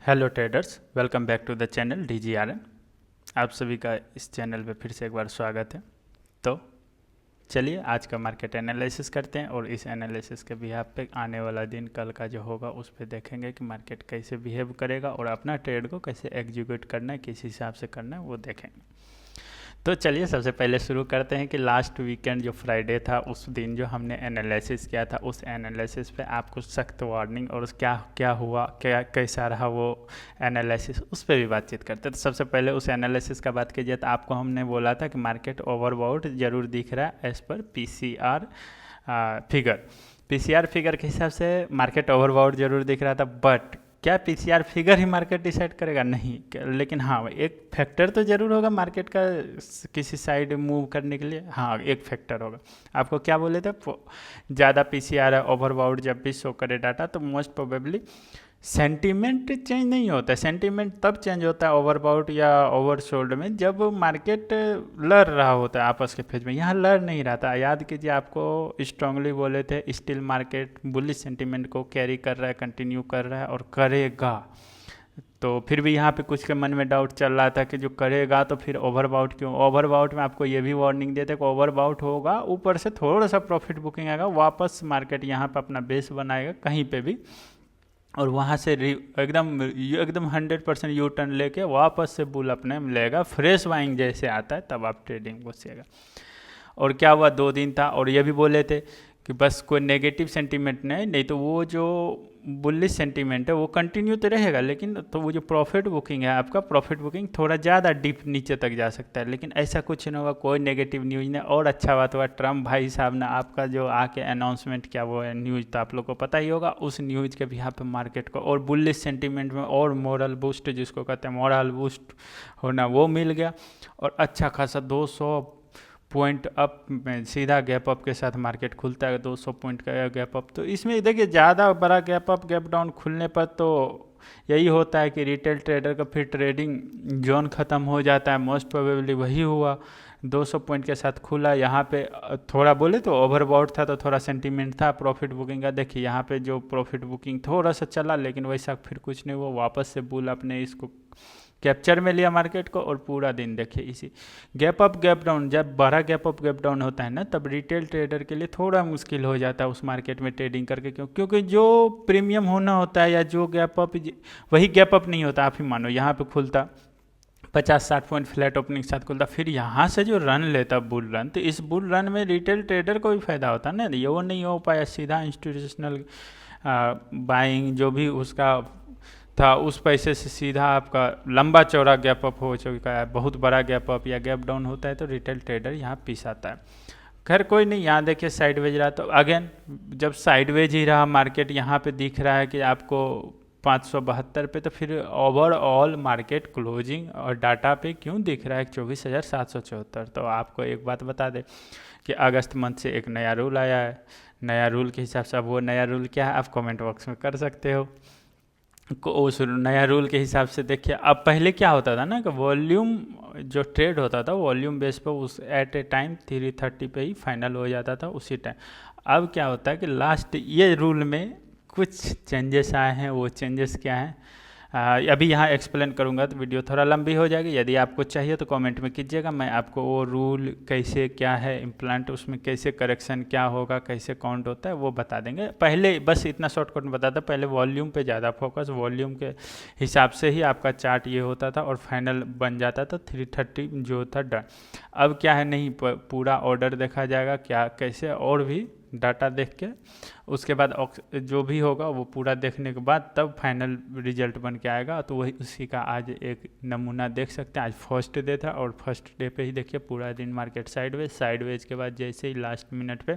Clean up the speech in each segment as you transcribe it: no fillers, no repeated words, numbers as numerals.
Hello traders, welcome back to the channel DGRN। आप सभी का इस चैनल पे फिर से एक बार स्वागत है। तो चलिए आज का मार्केट एनालिसिस करते हैं और इस एनालिसिस के बिहाफ पे आने वाला दिन कल का जो होगा उस पर देखेंगे कि मार्केट कैसे बिहेव करेगा और अपना ट्रेड को कैसे एग्जीक्यूट करना है, किस हिसाब से करना है वो देखेंगे। तो चलिए सबसे पहले शुरू करते हैं कि लास्ट वीकेंड जो फ्राइडे था उस दिन जो हमने एनालिसिस किया था उस एनालिसिस पे आपको सख्त वार्निंग और क्या क्या हुआ, क्या कैसा रहा वो एनालिसिस, उस पर भी बातचीत करते हैं। तो सबसे पहले उस एनालिसिस का बात कीजिए तो आपको हमने बोला था कि मार्केट ओवरबॉट जरूर दिख रहा है एज पर पीसीआर फिगर के हिसाब से मार्केट ओवरबॉट जरूर दिख रहा था। बट क्या पीसीआर फिगर ही मार्केट डिसाइड करेगा? नहीं, लेकिन हाँ एक फैक्टर तो जरूर होगा मार्केट का किसी साइड मूव करने के लिए। हाँ एक फैक्टर होगा। आपको क्या बोले थे, ज़्यादा पीसीआर है ओवरबाउट जब भी शो करे डाटा तो मोस्ट प्रोबेबली सेंटीमेंट चेंज नहीं होता है। सेंटीमेंट तब चेंज होता है ओवरबाउट या ओवरसोल्ड में जब मार्केट लड़ रहा होता है आपस के फेज में। यहाँ लड़ नहीं रहा था। याद कीजिए, आपको स्ट्रांगली बोले थे स्टिल मार्केट बुलिश सेंटीमेंट को कैरी कर रहा है, कंटिन्यू कर रहा है और करेगा। तो फिर भी यहाँ पे कुछ के मन में डाउट चल रहा था कि जो करेगा तो फिर ओवरबाउट क्यों। ओवरबाउट में आपको ये भी वार्निंग देते कि ओवरबाउट होगा, ऊपर से थोड़ा सा प्रॉफिट बुकिंग आएगा, वापस मार्केट यहाँ पे अपना बेस बनाएगा कहीं पे भी और वहाँ से एकदम 100% यू टर्न लेके वापस से बुल अपने में लेगा। फ्रेश बाइंग जैसे आता है तब आप ट्रेडिंग घुसेगा। और क्या हुआ, 2 दिन था और ये भी बोले थे कि बस कोई नेगेटिव सेंटीमेंट नहीं तो वो जो बुलिश सेंटीमेंट है वो कंटिन्यू तो रहेगा, लेकिन तो वो जो प्रॉफिट बुकिंग है आपका, प्रॉफिट बुकिंग थोड़ा ज़्यादा डीप नीचे तक जा सकता है। लेकिन ऐसा कुछ नहीं होगा, कोई नेगेटिव न्यूज़ नहीं। और अच्छा बात हुआ ट्रम्प भाई साहब ने आपका जो आके अनाउंसमेंट किया वो है न्यूज़ तो आप लोग को पता ही होगा। उस न्यूज़ के भी यहाँ पे मार्केट को और बुलिश सेंटीमेंट में और मोरल बूस्ट जिसको कहते हैं मोरल बूस्ट होना वो मिल गया और अच्छा खासा 200 पॉइंट अप में सीधा गैप अप के साथ मार्केट खुलता है। 200 पॉइंट का गैप अप, तो इसमें देखिए ज़्यादा बड़ा गैप अप गैप डाउन खुलने पर तो यही होता है कि रिटेल ट्रेडर का फिर ट्रेडिंग जोन ख़त्म हो जाता है। मोस्ट प्रोबेबली वही हुआ। 200 पॉइंट के साथ खुला यहाँ पे। थोड़ा बोले तो ओवरबॉट था तो थोड़ा सेंटीमेंट था प्रॉफिट बुकिंग का। देखिए यहाँ पे जो प्रॉफिट बुकिंग थोड़ा सा चला लेकिन वैसा फिर कुछ नहीं हुआ। वापस से बुल अपने इसको कैप्चर में लिया मार्केट को और पूरा दिन देखिए इसी गैप अप गैप डाउन। जब बड़ा गैप अप गैप डाउन होता है ना तब रिटेल ट्रेडर के लिए थोड़ा मुश्किल हो जाता है उस मार्केट में ट्रेडिंग करके। क्योंकि जो प्रीमियम होना होता है या जो गैप अप वही गैप अप नहीं होता। आप ही मानो यहाँ पे खुलता 50-60 पॉइंट फ्लैट ओपनिंग के साथ खुलता, फिर यहाँ से जो रन लेता बुल रन, तो इस बुल रन में रिटेल ट्रेडर को भी फायदा होता है ना। ये वो नहीं हो पाया, सीधा इंस्टीट्यूशनल बाइंग जो भी उसका था उस पैसे से सीधा आपका लंबा चौड़ा गैप अप हो चुका है। बहुत बड़ा गैप अप या गैप डाउन होता है तो रिटेल ट्रेडर यहाँ पीस आता है। खैर कोई नहीं, यहाँ देखिए साइडवेज रहा तो अगेन जब साइडवेज ही रहा मार्केट, यहाँ पे दिख रहा है कि आपको 572 पे, तो फिर ओवरऑल मार्केट क्लोजिंग और डाटा पे क्यों दिख रहा है 24,774। तो आपको एक बात बता दें कि अगस्त मंथ से एक नया रूल आया है। नया रूल के हिसाब से, अब वो नया रूल क्या है आप कमेंट बॉक्स में कर सकते हो। उस नया रूल के हिसाब से देखिए, अब पहले क्या होता था ना कि वॉल्यूम जो ट्रेड होता था वॉल्यूम बेस पे उस एट ए टाइम 330 पे ही फाइनल हो जाता था उसी टाइम। अब क्या होता है कि लास्ट ये रूल में कुछ चेंजेस आए हैं। वो चेंजेस क्या हैं अभी यहाँ एक्सप्लेन करूँगा तो वीडियो थोड़ा लंबी हो जाएगी। यदि आपको चाहिए तो कमेंट में कीजिएगा, मैं आपको वो रूल कैसे क्या है इम्प्लांट, उसमें कैसे करेक्शन क्या होगा, कैसे काउंट होता है वो बता देंगे। पहले बस इतना शॉर्टकट में बताता, पहले वॉल्यूम पे ज़्यादा फोकस, वॉल्यूम के हिसाब से ही आपका चार्ट ये होता था और फाइनल बन जाता था 330 जो था डन। अब क्या है, नहीं पूरा ऑर्डर देखा जाएगा क्या कैसे, और भी डाटा देख के उसके बाद जो भी होगा वो पूरा देखने के बाद तब फाइनल रिजल्ट बन के आएगा। तो वही उसी का आज एक नमूना देख सकते हैं। आज फर्स्ट डे था और फर्स्ट डे पे ही देखिए पूरा दिन मार्केट साइडवेज के बाद जैसे ही लास्ट मिनट पे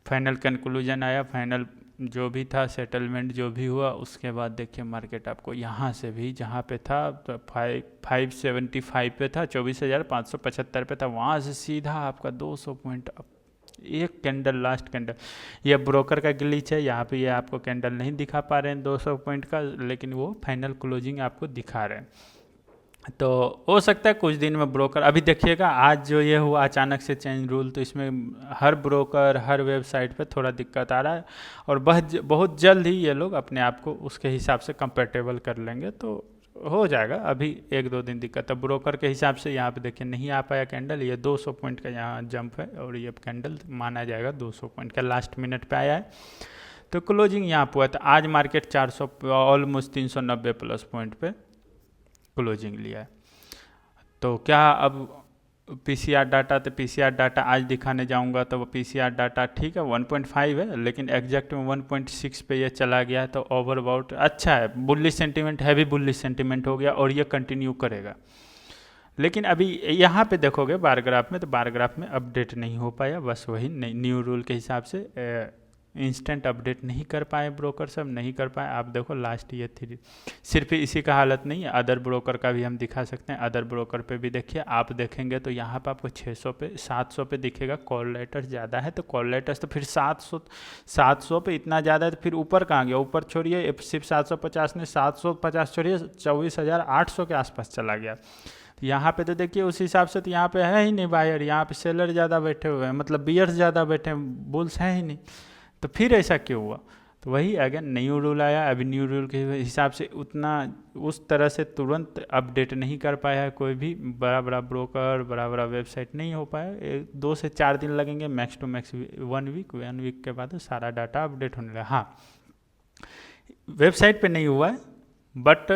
फाइनल कंक्लूजन आया, फाइनल जो भी था सेटलमेंट जो भी हुआ, उसके बाद देखिए मार्केट आपको यहाँ से भी जहाँ पे था तो 575 पे था, 24,575 पे था, वहाँ से सीधा आपका 200 पॉइंट अप। एक कैंडल लास्ट कैंडल, ये ब्रोकर का ग्लिच है। यहाँ पे ये आपको कैंडल नहीं दिखा पा रहे हैं 200 पॉइंट का, लेकिन वो फाइनल क्लोजिंग आपको दिखा रहे हैं। तो हो सकता है कुछ दिन में ब्रोकर, अभी देखिएगा आज जो ये हुआ अचानक से चेंज रूल, तो इसमें हर ब्रोकर हर वेबसाइट पे थोड़ा दिक्कत आ रहा है, और बहुत बहुत जल्द ही ये लोग अपने आप को उसके हिसाब से कंपेटेबल कर लेंगे, तो हो जाएगा। अभी एक दो दिन दिक्कत है ब्रोकर के हिसाब से। यहाँ पे देखिए नहीं आ पाया कैंडल, ये 200 पॉइंट का यहाँ जंप है, और ये कैंडल माना जाएगा 200 पॉइंट का, लास्ट मिनट पे आया है। तो क्लोजिंग यहाँ पे हुआ था, आज मार्केट 400 ऑलमोस्ट 390 प्लस पॉइंट पे क्लोजिंग लिया है। तो क्या अब पीसीआर डाटा, तो पीसीआर डाटा आज दिखाने जाऊंगा तो वो पीसीआर डाटा ठीक है 1.5 है, लेकिन एग्जैक्ट में 1.6 पे ये चला गया है, तो ओवरबाउट अच्छा है, bullish sentiment, heavy bullish sentiment हो गया, और ये कंटिन्यू करेगा। लेकिन अभी यहाँ पे देखोगे बार ग्राफ में, तो बार ग्राफ में अपडेट नहीं हो पाया, बस वही न्यू रूल के हिसाब से इंस्टेंट अपडेट नहीं कर पाए ब्रोकर सब, नहीं कर पाए। आप देखो लास्ट ये थी, सिर्फ इसी का हालत नहीं है, अदर ब्रोकर का भी हम दिखा सकते हैं। अदर ब्रोकर पे भी देखिए, आप देखेंगे तो यहाँ पे आपको 600 पे 700 पे दिखेगा, कॉल लेटर्स ज़्यादा है, तो कॉल लेटर्स तो फिर 700 पे इतना ज़्यादा है, तो फिर ऊपर कहाँ गया, ऊपर छोड़िए, सिर्फ 750 ने 750 छोड़िए 24,800 के आसपास चला गया। तो यहाँ पे तो देखिए उस हिसाब से तो यहाँ पे है ही नहीं बायर, यहाँ पे सेलर ज़्यादा बैठे हुए हैं, मतलब बियर्स ज़्यादा बैठे हैं, बुल्स हैं ही नहीं। तो फिर ऐसा क्यों हुआ, तो वही अगेन न्यू रूल आया। अभी न्यू रूल के हिसाब से उतना उस तरह से तुरंत अपडेट नहीं कर पाया है कोई भी, बड़ा बड़ा ब्रोकर बड़ा बड़ा वेबसाइट नहीं हो पाया। 2 से 4 दिन लगेंगे, मैक्स टू मैक्स 1 वीक के बाद सारा डाटा अपडेट होने लगा। हाँ, वेबसाइट पे नहीं हुआ है, बट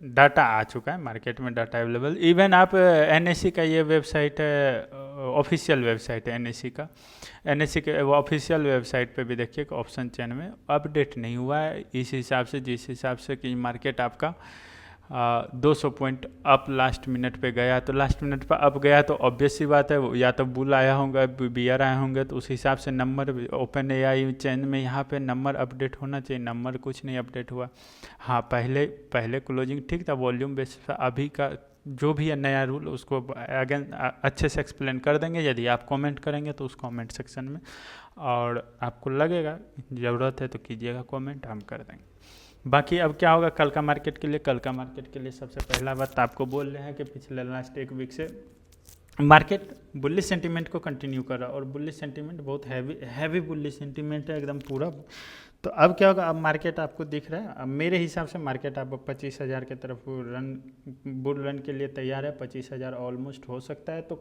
डाटा आ चुका है मार्केट में, डाटा अवेलेबल। इवन आप एनएससी का ये वेबसाइट है, ऑफिशियल वेबसाइट है एनएससी का, एनएससी के ऑफिशियल वेबसाइट पे भी देखिए कि ऑप्शन चेन में अपडेट नहीं हुआ है इस हिसाब से, जिस हिसाब से कि मार्केट आपका 200 पॉइंट अप लास्ट मिनट पे गया। तो लास्ट मिनट पर अप गया तो ऑब्वियस सी बात है, या तो बुल आया होगा, बियर आए होंगे, तो उस हिसाब से नंबर ओपन एआई चेन में यहाँ पे नंबर अपडेट होना चाहिए, नंबर कुछ नहीं अपडेट हुआ। हाँ, पहले क्लोजिंग ठीक था वॉल्यूम बेसिस पर, अभी का जो भी है नया रूल उसको अगेन अच्छे से एक्सप्लेन कर देंगे, यदि आप कमेंट करेंगे तो उस कमेंट सेक्शन में, और आपको लगेगा ज़रूरत है तो कीजिएगा कमेंट, हम कर देंगे। बाकी अब क्या होगा कल का मार्केट के लिए, कल का मार्केट के लिए सबसे पहला बात आपको बोल रहे हैं कि पिछले लास्ट एक वीक से मार्केट बुलिश सेंटीमेंट को कंटिन्यू कर रहा है, और बुलिश सेंटीमेंट बहुत हैवी बुलिश सेंटीमेंट है एकदम पूरा। तो अब क्या होगा, अब मार्केट आपको दिख रहा है, अब मेरे हिसाब से मार्केट आप 25,000 की तरफ बुल रन के लिए तैयार है, 25,000 ऑलमोस्ट हो सकता है। तो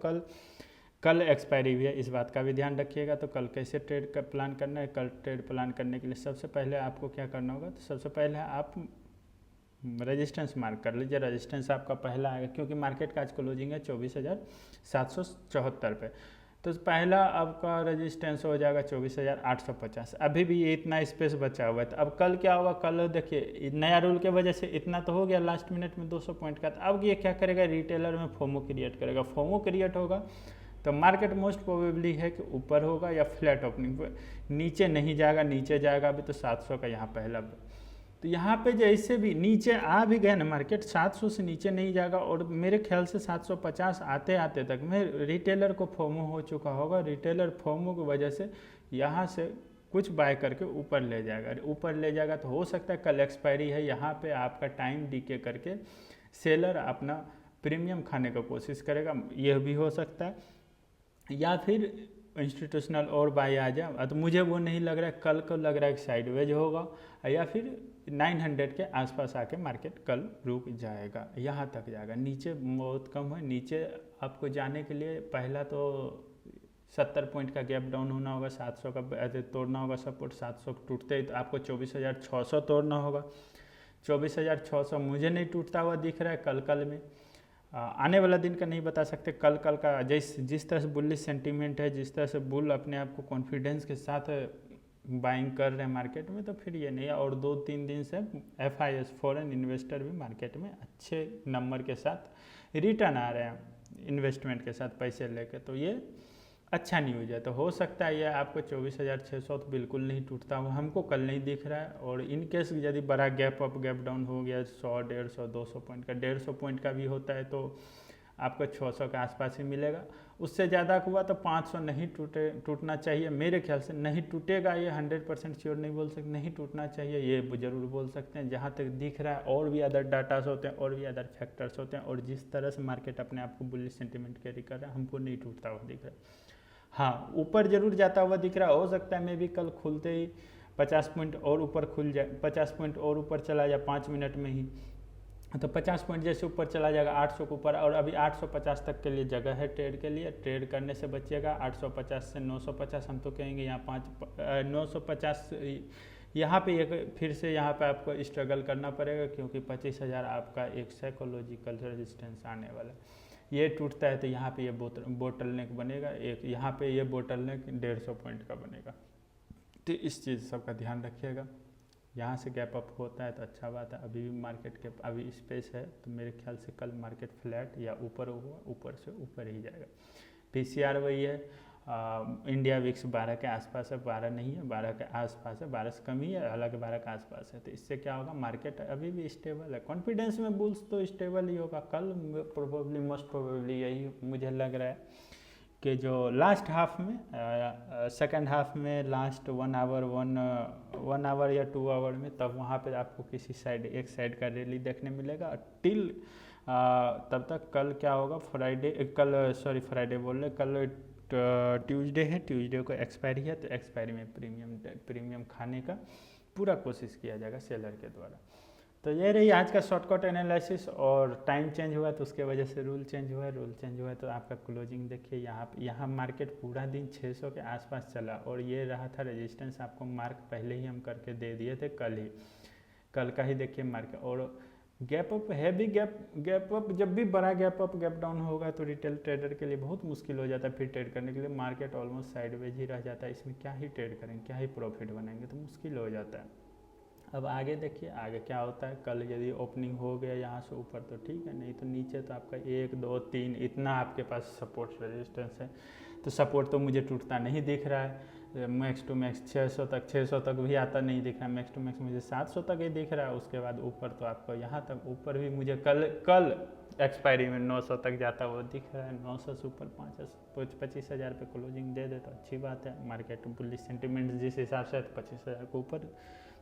कल एक्सपायरी भी है, इस बात का भी ध्यान रखिएगा। तो कल कैसे ट्रेड का प्लान करना है, कल ट्रेड प्लान करने के लिए सबसे पहले आपको क्या करना होगा, तो सबसे पहले आप रेजिस्टेंस मार्क कर लीजिए। रेजिस्टेंस आपका पहला आएगा, क्योंकि मार्केट का आज क्लोजिंग है 24,774 पे, तो पहला आपका रेजिस्टेंस हो जाएगा 24,850। अभी भी ये इतना स्पेस बचा हुआ है। तो अब कल क्या होगा, कल देखिए नया रूल के वजह से इतना तो हो गया लास्ट मिनट में 200 पॉइंट का, तो अब ये क्या करेगा, रिटेलर में फोमो क्रिएट करेगा। फोमो क्रिएट होगा तो मार्केट मोस्ट प्रोबेबली है कि ऊपर होगा या फ्लैट ओपनिंग, नीचे नहीं जाएगा, नीचे जाएगा अभी तो 700 का यहाँ पहला। तो यहाँ पे जैसे भी नीचे आ भी गए ना मार्केट, 700 से नीचे नहीं जाएगा, और मेरे ख्याल से 750 आते आते तक में रिटेलर को फोमो हो चुका होगा। रिटेलर फोमो की वजह से यहाँ से कुछ बाय करके ऊपर ले जाएगा, ऊपर ले जाएगा। तो हो सकता है कल एक्सपायरी है, यहाँ पे आपका टाइम डीके करके सेलर अपना प्रीमियम खाने का कोशिश करेगा, यह भी हो सकता है। या फिर इंस्टीट्यूशनल और बाय आ जाए, तो मुझे वो नहीं लग रहा है, कल को लग रहा है कि साइडवेज होगा, या फिर 900 के आसपास आके मार्केट कल रुक जाएगा, यहाँ तक जाएगा, नीचे बहुत कम है। नीचे आपको जाने के लिए पहला तो 70 पॉइंट का गैप डाउन होना होगा, 700 का तोड़ना होगा सपोर्ट, 700 टूटते ही तो आपको 24,600 तोड़ना होगा। 24,600 मुझे नहीं टूटता हुआ दिख रहा है कल में। आने वाला दिन का नहीं बता सकते, कल का जिस तरह से बुलिश सेंटीमेंट है, जिस तरह से बुल अपने आप को कॉन्फिडेंस के साथ बाइंग कर रहे हैं मार्केट में, तो फिर ये नहीं है। और 2-3 दिन से FIS फॉरेन इन्वेस्टर भी मार्केट में अच्छे नंबर के साथ रिटर्न आ रहे हैं इन्वेस्टमेंट के साथ पैसे लेके, तो ये अच्छा न्यूज़ है। तो हो सकता है ये आपको 24,600 तो बिल्कुल नहीं टूटता हुआ हमको कल नहीं दिख रहा है। और इन केस यदि बड़ा गैप अप गैप डाउन हो गया 100, 150, 200 पॉइंट का, 150 पॉइंट का भी होता है, तो आपको 600 के आसपास ही मिलेगा। उससे ज़्यादा हुआ तो 500 नहीं टूटना चाहिए मेरे ख्याल से। नहीं टूटेगा ये 100% श्योर नहीं बोल सकते, नहीं टूटना चाहिए ये ज़रूर बोल सकते हैं। जहाँ तक दिख रहा है और भी अदर डाटास होते हैं और भी अदर फैक्टर्स होते हैं, और जिस तरह से मार्केट अपने आप को बुलिश सेंटीमेंट कैरी कर रहा है हमको नहीं टूटता हुआ दिख रहा है। हाँ, ऊपर जरूर जाता हुआ दिख रहा है, हो सकता है मे भी कल खुलते ही 50 पॉइंट और ऊपर खुल जाए, 50 पॉइंट और ऊपर चला जाए 5 मिनट में ही, तो 50 पॉइंट जैसे ऊपर चला जाएगा 800 के ऊपर, और अभी 850 तक के लिए जगह है ट्रेड के लिए। ट्रेड करने से बचिएगा 850 से 950 हम तो कहेंगे यहाँ 950 यहाँ पे एक फिर से यहाँ पे आपको स्ट्रगल करना पड़ेगा, क्योंकि 25,000 आपका एक साइकोलॉजिकल रेजिस्टेंस आने वाला है। ये टूटता है तो यहाँ पे ये बोटल नेक बनेगा, एक यहाँ पे ये बोटल नेक 150 पॉइंट का बनेगा। तो इस चीज़ सबका ध्यान रखिएगा। यहाँ से गैप अप होता है तो अच्छा बात है, अभी भी मार्केट के अभी स्पेस है, तो मेरे ख्याल से कल मार्केट फ्लैट या ऊपर हुआ, ऊपर से ऊपर ही जाएगा। पीसीआर वही है, इंडिया विक्स 12 के आसपास है, 12 नहीं है, 12 के आसपास है, 12 से कम ही है, हालांकि 12 के आसपास है। तो इससे क्या होगा, मार्केट अभी भी स्टेबल है। कॉन्फिडेंस में बुल्स तो स्टेबल ही होगा कल, प्रोबेबली मोस्ट प्रोबेबली यही मुझे लग रहा है कि जो लास्ट हाफ में सेकंड हाफ में लास्ट 1 आवर या 2 आवर में, तब वहाँ पे आपको किसी साइड एक साइड का रैली देखने मिलेगा। टिल तब तक कल क्या होगा, फ्राइडे बोल रहे, कल ट्यूसडे है, ट्यूसडे को एक्सपायरी है, तो एक्सपायरी में प्रीमियम खाने का पूरा कोशिश किया जाएगा सेलर के द्वारा। तो ये रही आज का शॉर्टकट एनालिसिस। और टाइम चेंज हुआ तो उसके वजह से रूल चेंज हुआ है तो आपका क्लोजिंग देखिए यहाँ मार्केट पूरा दिन 600 के आसपास चला, और ये रहा था रेजिस्टेंस, आपको मार्क पहले ही हम करके दे दिए थे कल का ही देखिए मार्केट। और gap up heavy gap up जब भी बड़ा गैप अप गैप डाउन होगा तो रिटेल ट्रेडर के लिए बहुत मुश्किल हो जाता है फिर ट्रेड करने के लिए। मार्केट ऑलमोस्ट साइडवेज ही रह जाता है, इसमें क्या ही ट्रेड करेंगे, क्या ही प्रॉफिट बनाएंगे, तो मुश्किल हो जाता है। अब आगे देखिए आगे क्या होता है। कल यदि ओपनिंग हो गया यहाँ से ऊपर तो ठीक है, नहीं तो नीचे तो आपका 1 2 3 इतना आपके पास सपोर्ट रेजिस्टेंस है। तो सपोर्ट तो मुझे टूटता नहीं दिख रहा है, मैक्स टू मैक्स 600 तक भी आता नहीं दिख रहा है, मैक्स टू मैक्स मुझे 700 तक ही दिख रहा है। उसके बाद ऊपर तो आपको यहाँ तक ऊपर भी मुझे कल एक्सपायरी में 900 तक जाता वो दिख रहा है। 900 से ऊपर 25,000 पे क्लोजिंग दे दे तो अच्छी बात है। मार्केट बुलिश सेंटीमेंट जिस हिसाब से 25,000 को ऊपर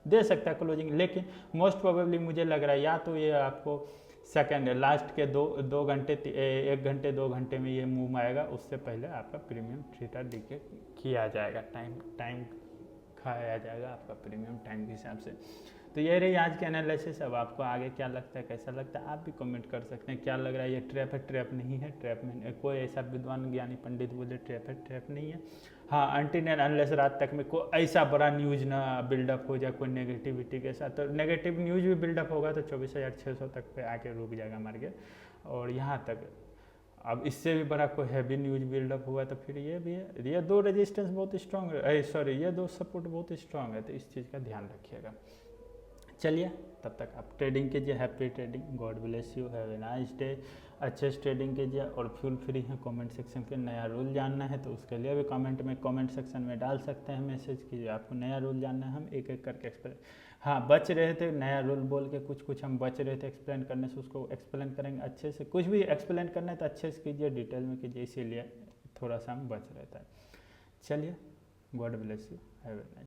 दे सकता है क्लोजिंग, लेकिन मोस्ट प्रोबेबली मुझे लग रहा है या तो ये आपको सेकंड लास्ट के 1 घंटे 2 घंटे में ये मूव आएगा, उससे पहले आपका प्रीमियम थीटा डीके किया जाएगा, टाइम खाया जाएगा आपका प्रीमियम टाइम के हिसाब से। तो ये रही आज की एनालिसिस। अब आपको आगे क्या लगता है, कैसा लगता है, आप भी कमेंट कर सकते हैं। क्या लग रहा है ये ट्रैप है, ट्रैप नहीं है, ट्रैप में कोई ऐसा विद्वान ज्ञानी पंडित बोले ट्रैप है, ट्रैप नहीं है। हाँ, अनटिल एंड अनलेस रात तक में कोई ऐसा बड़ा न्यूज़ ना बिल्डअप हो जाए कोई नेगेटिविटी के साथ, तो नेगेटिव न्यूज़ भी बिल्डअप होगा तो 24,600 तक पे आके रुक जाएगा मार्केट। और यहाँ तक अब इससे भी बड़ा कोई हैवी न्यूज बिल्डअप हुआ तो फिर ये भी है, ये 2 रेजिस्टेंस बहुत स्ट्रांग है, ये 2 सपोर्ट बहुत स्ट्रांग है, तो इस चीज़ का ध्यान रखिएगा। चलिए तब तक आप ट्रेडिंग कीजिए, happy trading, God bless you, have a nice day. अच्छे से ट्रेडिंग कीजिए और फ्यूल फ्री है। कमेंट सेक्शन के नया रूल जानना है तो उसके लिए भी कमेंट सेक्शन में डाल सकते हैं मैसेज कीजिए, आपको नया रूल जानना है, हम एक एक करके एक्सप्लेन। हाँ, बच रहे थे नया रूल बोल के, कुछ हम बच रहे थे एक्सप्लेन करने से, उसको एक्सप्लेन करेंगे अच्छे से। कुछ भी एक्सप्लेन करना है तो अच्छे से कीजिए, डिटेल में कीजिए, इसीलिए थोड़ा सा हम बच रहता है। चलिए, God bless you, have a nice.